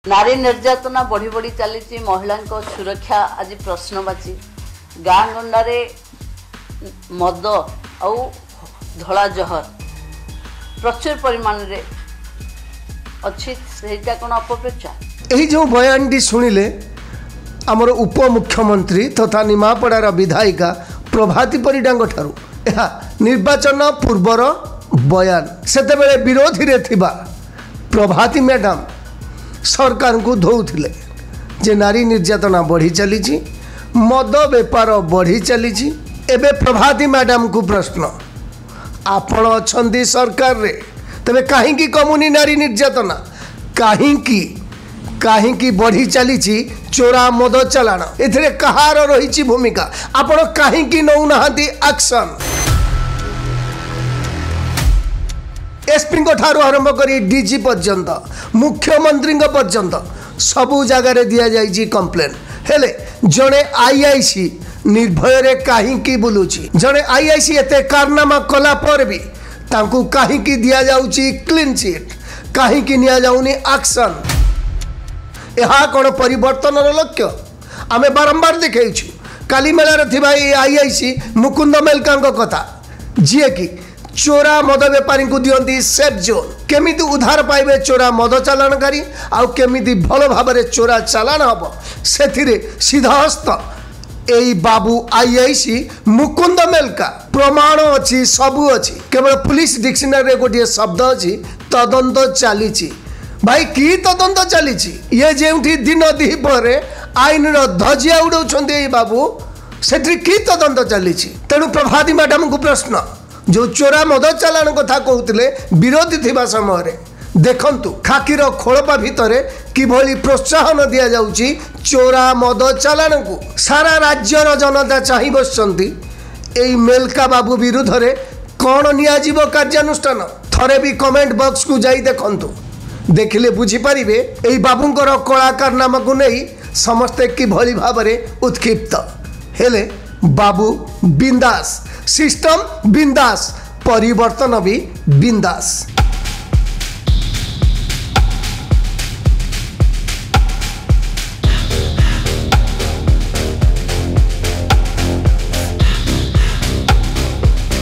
नारी निर्यातना बढ़ी बढ़ी चली महिला सुरक्षा आज प्रश्नवाची गाँ गंडारे मद आउ धला जहर प्रचुर परिमाण रे अच्छी सेटा कोन अपप्रचार। यही जो बयानटी शुणिले आमर उप मुख्यमंत्री तथा निमापड़ार विधायिका प्रभाती परिडांग ठारू यह निर्वाचन पूर्वर बयान सेतेबेले विरोधी रे थिबा प्रभाती मैडम सरकार को धोउथिले जे नारी निर्यातना बढ़ी चली मद बेपार बढ़ी चली। एबे प्रभाती मैडम को प्रश्न आपण अछंती सरकार रे तबे काहेकि कमुनी नारी निर्यातना काहेकि बढ़ी चली चोरा मद चलाण एथिरे कहार रही भूमिका आपण काहेकि नौ नाहांती एक्शन। एसपी ठारू आरंभ कर डीजी पर्यंत मुख्यमंत्री पर्यंत सबू जगार दि जाइए कंप्लेन हेले जड़े आईआईसी निर्भय रे कहीं बुलूची जड़े आईआईसी एते कारनामा कला पर भी तांकू कहीं दिया जाउची क्लीन चिट कहीं निया जाउनी एक्शन। यह कौन परिवर्तन लक्ष्य आमे बारंबार देखु काली मेलार थिबा आईआईसी मुकुंद मेलका कथा जी कि चोरा मद बेपारी को दियंती सेफ जोन केमिति उधार पाइबे चोरा मद चालाणकारी आउ केमिति भल भाव चोरा चालाण हम से सीधाहस्त यही बाबू आईआईसी मुकुंद मेलका प्रमाण अच्छी सबू अच्छी केवल पुलिस डिक्शनरी गोटे शब्द अच्छी तदंत चली भाई कि तदंत चली ये जो दिन दिपर आईन धजिया उड़ाऊँ बाबू से कि तदंत चली तेणु प्रभाती मैडम को प्रश्न जो चोरा मद चालाण कथा कहते विरोधी थिबा समय देखंतु खाकीर खोलपा भितर किभली प्रोत्साहन दि जाउची चोरा मद चालाण को सारा राज्यर जनता चाहि बसंती एई मेलका बाबू विरुद्ध रे कौन नियाजिबो कार्यानुष्ठान थरे भी कमेंट बॉक्स को जाई देखंतु देखिले बुझी पारिबे एई बाबूंकर कलाकार नाम को नहीं समस्ते किभली भाव उत्क्षिप्त हेले बाबू बिंदास सिस्टम बिंदास परिवर्तन भी बिंदास।